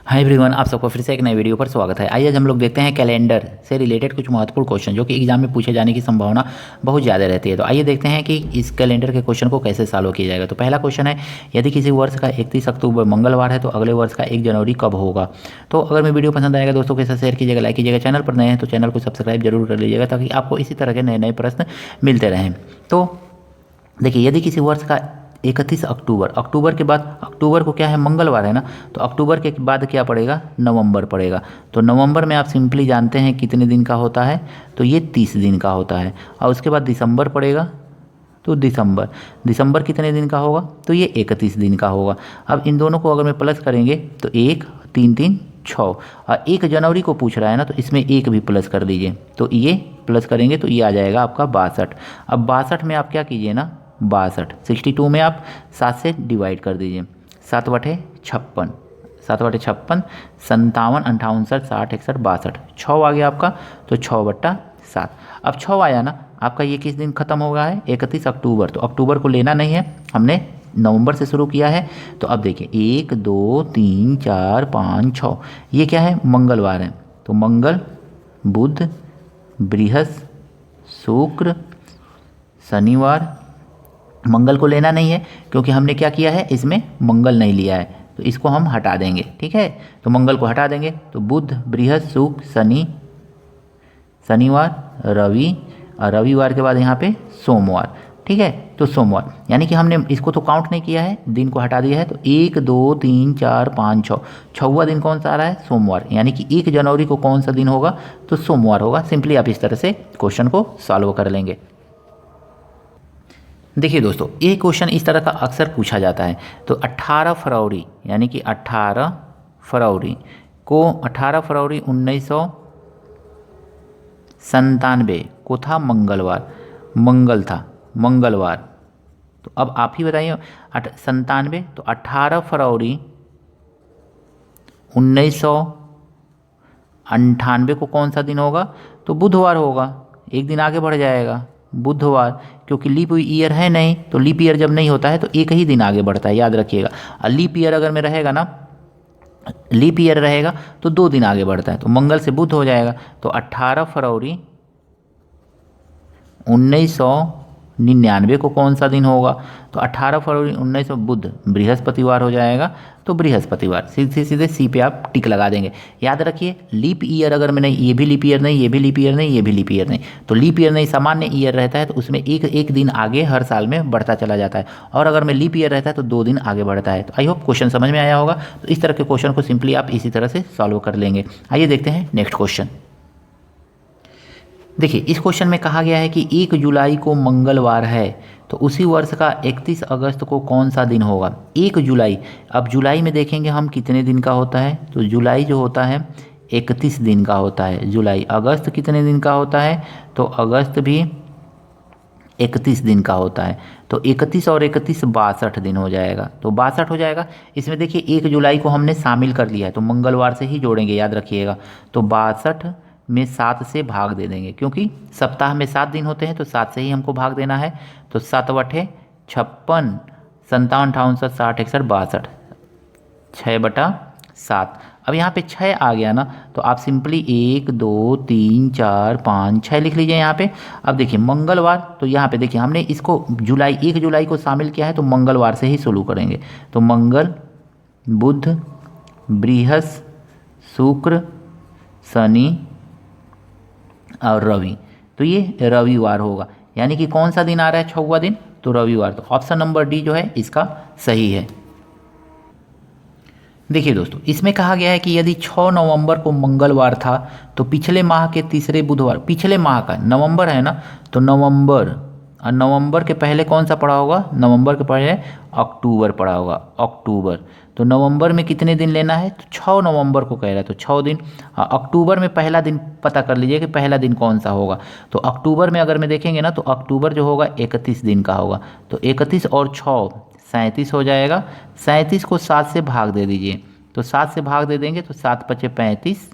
Hi everyone, आप सबको फिर से एक नए वीडियो पर स्वागत है। आइए आज हम लोग देखते हैं कैलेंडर से रिलेटेड कुछ महत्वपूर्ण क्वेश्चन जो कि एग्जाम में पूछे जाने की संभावना बहुत ज़्यादा रहती है। तो आइए देखते हैं कि इस कैलेंडर के क्वेश्चन को कैसे सॉल्व किया जाएगा। तो पहला क्वेश्चन है, यदि किसी वर्ष का 31 अक्टूबर मंगलवार है तो अगले वर्ष का 1 जनवरी कब होगा। तो अगर मैं वीडियो पसंद आएगा दोस्तों के साथ शेयर कीजिएगा, लाइक कीजिएगा। चैनल पर नए हैं तो चैनल को सब्सक्राइब जरूर कर लीजिएगा ताकि आपको इसी तरह के नए नए प्रश्न मिलते रहें। तो देखिए, यदि किसी वर्ष का 31 अक्टूबर, अक्टूबर के बाद, अक्टूबर को क्या है, मंगलवार है ना, तो अक्टूबर के बाद क्या पड़ेगा, नवंबर पड़ेगा। तो नवंबर में आप सिंपली जानते हैं कितने दिन का होता है, तो ये 30 दिन का होता है। और उसके बाद दिसंबर पड़ेगा, तो दिसंबर कितने दिन का होगा, तो ये 31 दिन का होगा। अब इन दोनों को अगर मैं प्लस करेंगे तो 1 3 3 6, और 1 जनवरी को पूछ रहा है ना, तो इसमें 1 भी प्लस कर दीजिए, तो ये प्लस करेंगे तो ये आ जाएगा आपका 62। अब 62 में आप क्या कीजिए ना, 62 में आप 7 से डिवाइड कर दीजिए, 7/56, 7/56, 57, 58, 60, 61, 62, 6 आ गया आपका, तो 6/7। अब 6 आया ना आपका, ये किस दिन खत्म हो गया है, 31 अक्टूबर। तो अक्टूबर को लेना नहीं है, हमने नवंबर से शुरू किया है। तो अब देखिए 1 2 3 4 5 6, ये क्या है, मंगलवार है। तो मंगल, बुध, बृहस्पति, शुक्र, शनिवार। मंगल को लेना नहीं है क्योंकि हमने क्या किया है, इसमें मंगल नहीं लिया है, तो इसको हम हटा देंगे। ठीक है, तो मंगल को हटा देंगे, तो बुध, बृहस्पति, शुक्र, शनि, शनिवार, रवि, और रविवार के बाद यहाँ पे सोमवार। ठीक है, तो सोमवार, यानी कि हमने इसको तो काउंट नहीं किया है, दिन को हटा दिया है। तो 1 2 3 4 5 6, छठवां दिन कौन सा आ रहा है, सोमवार, यानी कि 1 जनवरी को कौन सा दिन होगा, तो सोमवार होगा। सिंपली आप इस तरह से क्वेश्चन को सॉल्व कर लेंगे। देखिए दोस्तों, ये क्वेश्चन इस तरह का अक्सर पूछा जाता है। तो 18 फरवरी, यानी कि 18 फरवरी को, 18 फरवरी 1997 को था मंगलवार, मंगल था, मंगलवार। तो अब आप ही बताइए, 97, तो 18 फरवरी 1998 को कौन सा दिन होगा, तो बुधवार होगा। एक दिन आगे बढ़ जाएगा, बुधवार, क्योंकि लीप ईयर है नहीं, तो लीप ईयर जब नहीं होता है तो एक ही दिन आगे बढ़ता है, याद रखिएगा। और लीप ईयर अगर में रहेगा ना, लीप ईयर रहेगा तो 2 दिन आगे बढ़ता है, तो मंगल से बुध हो जाएगा। तो 18 फरवरी 1999 को कौन सा दिन होगा, तो 18 फरवरी 1900 बुध, बृहस्पतिवार हो जाएगा। तो बृहस्पतिवार, सीधे सीधे सी पे आप टिक लगा देंगे। याद रखिए, लीप ईयर अगर में नहीं, ये भी लीप ईयर नहीं, ये भी लीप ईयर नहीं, ये भी लीप ईयर नहीं, तो लीप ईयर नहीं, सामान्य ईयर रहता है तो उसमें एक दिन आगे हर साल में बढ़ता चला जाता है। और अगर में लीप ईयर रहता है तो 2 दिन आगे बढ़ता है। तो आई होप क्वेश्चन समझ में आया होगा। तो इस तरह के क्वेश्चन को सिंपली आप इसी तरह से सॉल्व कर लेंगे। आइए देखते हैं नेक्स्ट क्वेश्चन। देखिए, इस क्वेश्चन में कहा गया है कि 1 जुलाई को मंगलवार है तो उसी वर्ष का 31 अगस्त को कौन सा दिन होगा। 1 जुलाई, अब जुलाई में देखेंगे हम कितने दिन का होता है, तो जुलाई जो होता है 31 दिन का होता है जुलाई। अगस्त कितने दिन का होता है, तो अगस्त भी 31 दिन का होता है। तो 31 और 31 62 दिन हो जाएगा, तो 62 हो जाएगा। इसमें देखिए 1 जुलाई को हमने शामिल कर लिया है तो मंगलवार से ही जोड़ेंगे, याद रखिएगा। तो 62 में 7 से भाग दे देंगे, क्योंकि सप्ताह में 7 दिन होते हैं तो 7 से ही हमको भाग देना है। तो 7/56, 57, 58, 60, 61, 62, 6/7। अब यहाँ पे 6 आ गया ना, तो आप सिंपली 1 2 3 4 5 6 लिख लीजिए यहाँ पे। अब देखिए मंगलवार, तो यहाँ पे देखिए हमने इसको जुलाई, 1 जुलाई को शामिल किया है तो मंगलवार से ही शुरू करेंगे। तो मंगल, बुध, बृहस्पति, शुक्र, शनि और रवि, तो ये रविवार होगा। यानी कि कौन सा दिन आ रहा है, 6वां दिन, तो रविवार। तो ऑप्शन नंबर डी जो है इसका सही है। देखिए दोस्तों, इसमें कहा गया है कि यदि 6 नवंबर को मंगलवार था तो पिछले माह के तीसरे बुधवार, पिछले माह का नवंबर है ना, तो नवंबर, और नवंबर के पहले कौन सा पड़ा होगा, नवंबर के पहले अक्टूबर पड़ा होगा, अक्टूबर। तो नवंबर में कितने दिन लेना है, तो 6 नवंबर को कह रहा है तो 6 दिन। अक्टूबर में पहला दिन पता कर लीजिए कि पहला दिन कौन सा होगा। तो अक्टूबर में अगर मैं देखेंगे ना, तो अक्टूबर जो होगा 31 दिन का होगा। तो 31 और 6 37 हो जाएगा। 37 को 7 से भाग दे दीजिए, तो 7 से भाग दे देंगे तो 7 × 5 = 35,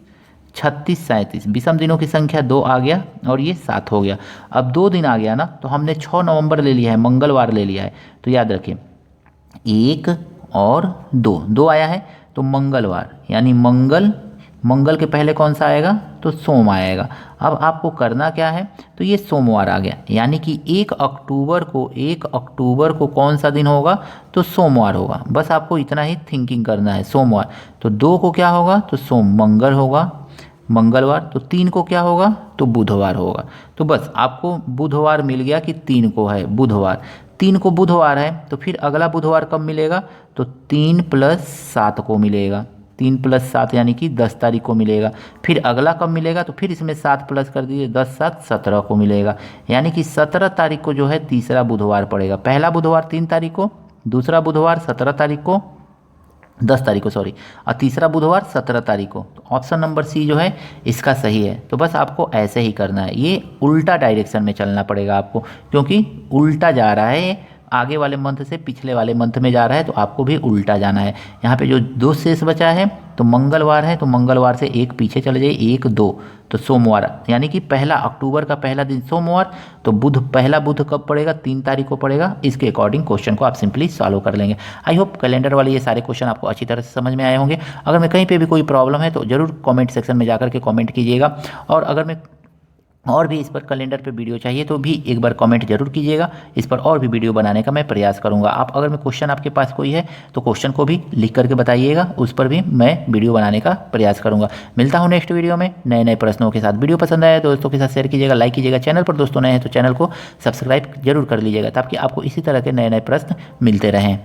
36, 37, विषम दिनों की संख्या 2 आ गया और ये 7 हो गया। अब 2 दिन आ गया ना, तो हमने 6 नवंबर ले लिया है, मंगलवार ले लिया है। तो याद रखें 1 और 2 आया है, तो तो मंगलवार, यानी मंगल के पहले कौन सा आएगा, तो सोम आएगा। अब आपको करना क्या है, तो ये सोमवार आ गया, यानी कि 1 अक्टूबर को कौन सा दिन होगा, तो सोमवार होगा। बस आपको इतना ही थिंकिंग करना है, सोमवार। तो 2 को क्या होगा, तो मंगलवार। तो 3 को क्या होगा, तो बुधवार होगा। तो बस आपको बुधवार मिल गया कि 3 को है बुधवार, 3 को बुधवार है। तो फिर अगला बुधवार कब मिलेगा, तो 3 + 7 को मिलेगा, 3 + 7 यानी कि 10 तारीख को मिलेगा। फिर अगला कब मिलेगा, तो फिर इसमें 7 प्लस कर दीजिए, 10 + 7 = 17 को मिलेगा। यानी कि 17 तारीख को जो है तीसरा बुधवार पड़ेगा। पहला बुधवार 3 तारीख को, दूसरा बुधवार 17 तारीख को, 10 तारीख को सॉरी, और तीसरा बुधवार 17 तारीख को। तो ऑप्शन नंबर सी जो है इसका सही है। तो बस आपको ऐसे ही करना है, ये उल्टा डायरेक्शन में चलना पड़ेगा आपको, क्योंकि उल्टा जा रहा है, आगे वाले मंथ से पिछले वाले मंथ में जा रहा है, तो आपको भी उल्टा जाना है। यहाँ पे जो 2 शेष बचा है, तो मंगलवार है, तो मंगलवार से 1 पीछे चले जाइए, 1 2, तो सोमवार, यानी कि पहला अक्टूबर का पहला दिन सोमवार। तो पहला बुध कब पड़ेगा, 3 तारीख को पड़ेगा। इसके अकॉर्डिंग क्वेश्चन को आप सिंपली सॉल्व कर लेंगे। आई होप कैलेंडर वाले ये सारे क्वेश्चन आपको अच्छी तरह से समझ में आए होंगे। अगर मैं कहीं पे भी कोई प्रॉब्लम है तो ज़रूर कमेंट सेक्शन में जाकर के कमेंट कीजिएगा, और अगर मैं और भी इस पर कैलेंडर पे वीडियो चाहिए तो भी एक बार कमेंट जरूर कीजिएगा, इस पर और भी वीडियो बनाने का मैं प्रयास करूंगा। आप अगर मैं क्वेश्चन आपके पास कोई है तो क्वेश्चन को भी लिख करके बताइएगा, उस पर भी मैं वीडियो बनाने का प्रयास करूंगा। मिलता हूं नेक्स्ट वीडियो में नए नए प्रश्नों के साथ। वीडियो पसंद आया तो दोस्तों के साथ शेयर कीजिएगा, लाइक कीजिएगा। चैनल पर दोस्तों नए हैं तो चैनल को सब्सक्राइब जरूर कर लीजिएगा, ताकि आपको इसी तरह के नए नए प्रश्न मिलते रहें।